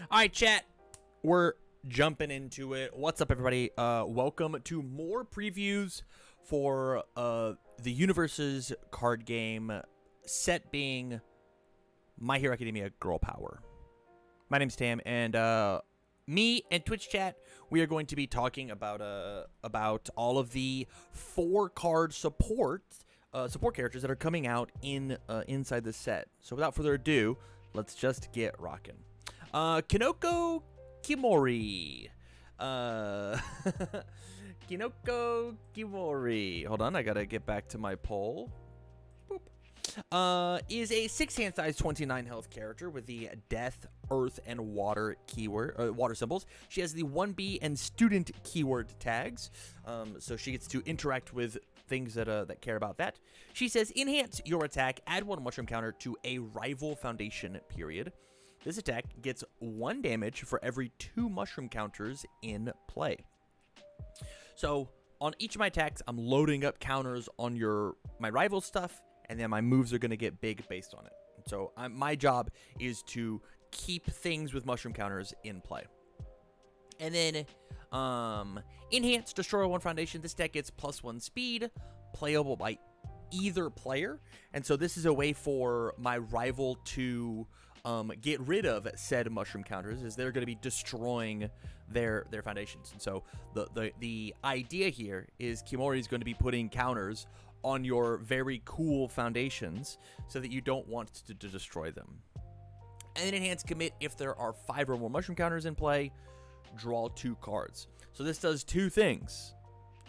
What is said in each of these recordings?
All right, chat. We're jumping into it. What's up, everybody? Welcome to more previews for the UniVersus card game, set being My Hero Academia Girl Power. My name's Tam, and me and Twitch chat, we are going to be talking about all of the 4-card support characters that are coming out in inside the set. So without further ado, let's just get rocking. Kinoko Komori. Kinoko Komori. Hold on, I gotta get back to my poll. Boop. Is a 6-hand size 29 health character with the death, earth, and water keyword, water symbols. She has the 1B and student keyword tags, so she gets to interact with things that care about that. She says, enhance your attack, add 1 mushroom counter to a rival foundation period. This attack gets 1 damage for every 2 mushroom counters in play. So on each of my attacks, I'm loading up counters on my rival stuff, and then my moves are going to get big based on it. So my job is to keep things with mushroom counters in play. And then enhance, destroy 1 foundation. This deck gets +1 speed, playable by either player. And so this is a way for my rival to get rid of said mushroom counters, as they're going to be destroying their foundations. And so the idea here is Komori is going to be putting counters on your very cool foundations so that you don't want to destroy them. And then enhance commit, if there are 5 or more mushroom counters in play, draw 2 cards. So this does 2 things.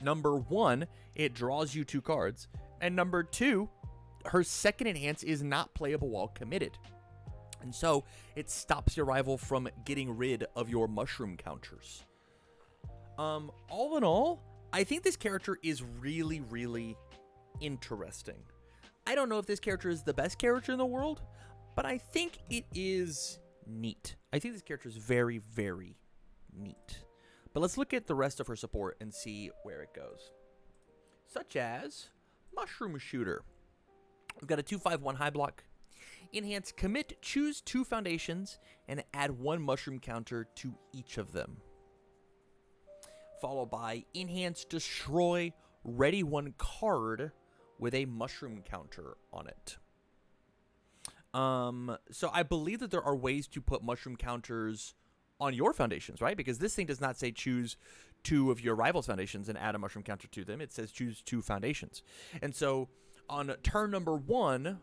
Number 1, it draws you 2 cards. And number 2, her second enhance is not playable while committed. And so it stops your rival from getting rid of your mushroom counters. All in all, I think this character is really, really interesting. I don't know if this character is the best character in the world, but I think it is neat. I think this character is very, very neat. But let's look at the rest of her support and see where it goes. Such as Mushroom Shooter. We've got a 2/5/1 high block. Enhance commit, choose 2 foundations, and add 1 mushroom counter to each of them. Followed by enhance destroy, ready 1 card with a mushroom counter on it. So I believe that there are ways to put mushroom counters on your foundations, right? Because this thing does not say choose 2 of your rival's foundations and add a mushroom counter to them. It says choose 2 foundations. And so on turn number 1,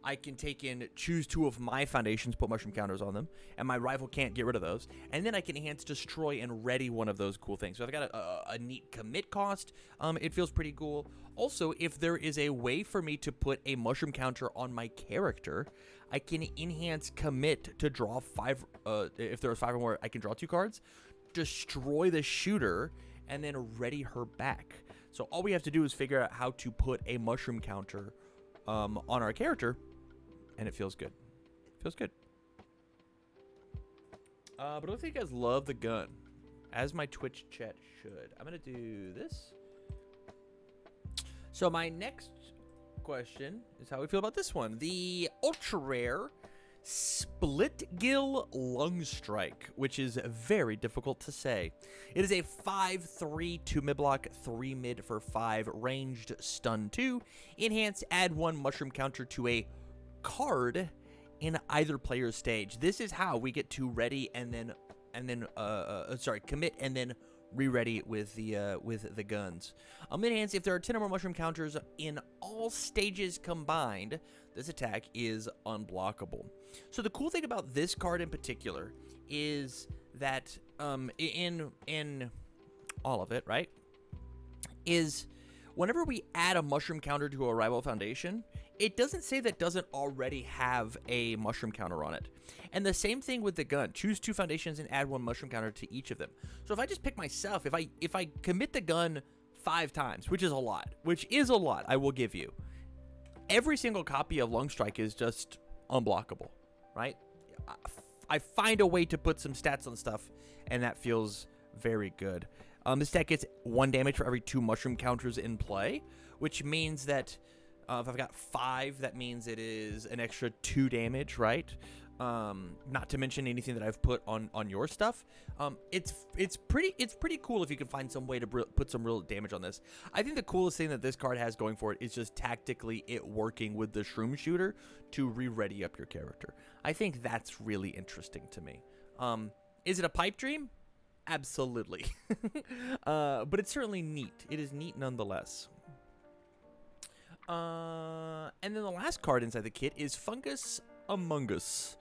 I can take in, choose 2 of my foundations, put mushroom counters on them, and my rival can't get rid of those. And then I can enhance, destroy, and ready 1 of those cool things. So I've got a neat commit cost. It feels pretty cool. Also, if there is a way for me to put a mushroom counter on my character, I can enhance commit to draw 5. If there are 5 or more, I can draw 2 cards, destroy the shooter, and then ready her back. So all we have to do is figure out how to put a mushroom counter on our character, and it feels good. It feels good. But it looks like you guys love the gun, as my Twitch chat should. I'm going to do this. So my next question is how we feel about this one. The ultra rare Split Gill Lung Strike, which is very difficult to say. It is a 5/3 2 mid block, 3 mid for 5, ranged stun 2. Enhance, add 1 mushroom counter to a card in either player's stage. This is how we get to ready and then commit and then re-ready with the guns. Enhance, if there are 10 or more mushroom counters in all stages combined, this attack is unblockable. So the cool thing about this card in particular is that in all of it, right, is whenever we add a mushroom counter to a rival foundation, it doesn't say that doesn't already have a mushroom counter on it. And the same thing with the gun. Choose 2 foundations and add 1 mushroom counter to each of them. So if I just pick myself, if I commit the gun 5 times, which is a lot, I will give you, every single copy of Lung Strike is just unblockable, right? I find a way to put some stats on stuff, and that feels very good. This deck gets 1 damage for every 2 mushroom counters in play, which means that if I've got 5, that means it is an extra 2 damage, right? Not to mention anything that I've put on your stuff. It's pretty cool if you can find some way to put some real damage on this. I think the coolest thing that this card has going for it is just tactically it working with the Shroom Shooter to re-ready up your character. I think that's really interesting to me. Is it a pipe dream? Absolutely. But it's certainly neat. It is neat nonetheless. And then the last card inside the kit is Fungus Among Us.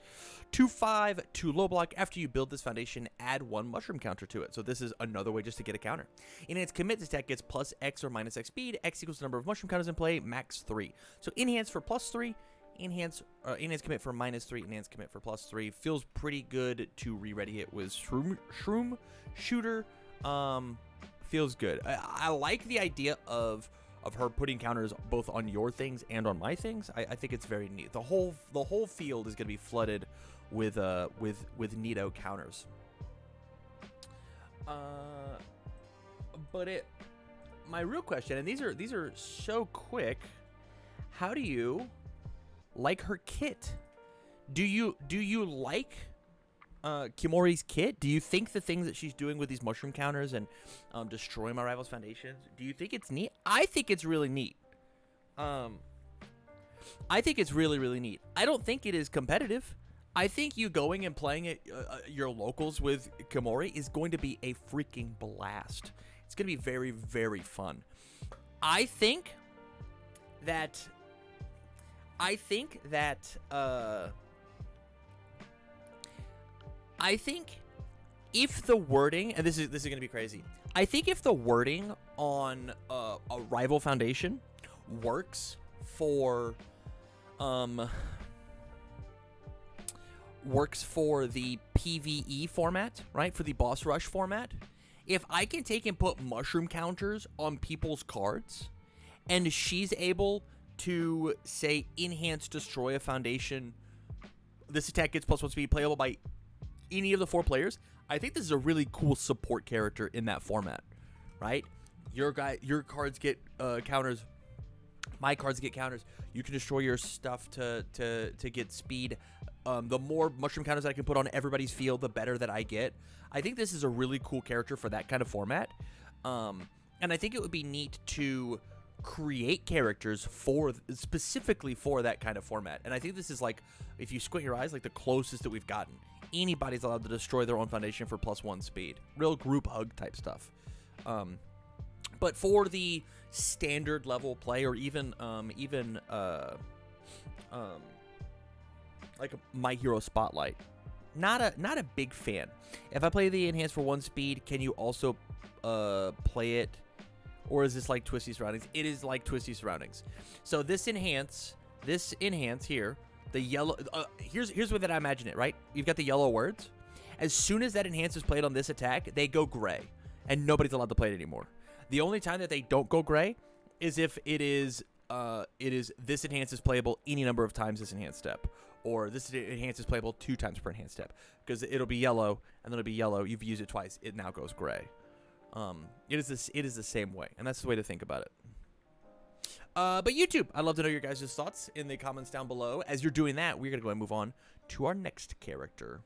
2/5, 2 low block. After you build this foundation, add 1 mushroom counter to it. So this is another way just to get a counter. Enhance commit, this attack gets plus X or minus X speed. X equals the number of mushroom counters in play, max 3. So enhance for plus 3, enhance commit for minus 3, enhance commit for plus 3. Feels pretty good to re-ready it with Shroom Shooter. Feels good. I like the idea of her putting counters both on your things and on my things. I think it's very neat. The whole field is going to be flooded with neato counters. But my real question, and these are so quick. How do you like her kit? Do you like Komori's kit? Do you think the things that she's doing with these mushroom counters and destroying my rival's foundations, do you think it's neat? I think it's really neat. I think it's really, really neat. I don't think it is competitive. I think you going and playing at your locals with Komori is going to be a freaking blast. It's going to be very, very fun. I think that if the wording, and this is going to be crazy. I think if the wording on a rival foundation works for the PvE format, right? For the boss rush format, if I can take and put mushroom counters on people's cards, and she's able to say enhance destroy a foundation, this attack gets +1 speed, playable by any of the 4 players. I think this is a really cool support character in that format, right? Your cards get counters, my cards get counters. You can destroy your stuff to get speed. The more mushroom counters I can put on everybody's field, the better that I get. I think this is a really cool character for that kind of format. And I think it would be neat to create characters specifically for that kind of format. And I think this is, like, if you squint your eyes, like the closest that we've gotten. Anybody's allowed to destroy their own foundation for +1 speed. Real group hug type stuff. But for the standard level play, or even like My Hero Spotlight, not a big fan. If I play the enhance for 1 speed, can you also play it? Or is this like Twisty Surroundings? It is like Twisty Surroundings. So this enhance here, the yellow, here's what I imagine it, right? You've got the yellow words. As soon as that enhance is played on this attack, they go gray, and nobody's allowed to play it anymore. The only time that they don't go gray is if it is this enhance is playable any number of times this enhance step, or this enhance is playable 2 times per enhance step, because it'll be yellow, and then it'll be yellow. You've used it twice, it now goes gray. It is the same way, and that's the way to think about it. But YouTube, I'd love to know your guys' thoughts in the comments down below. As you're doing that, we're going to go and move on to our next character.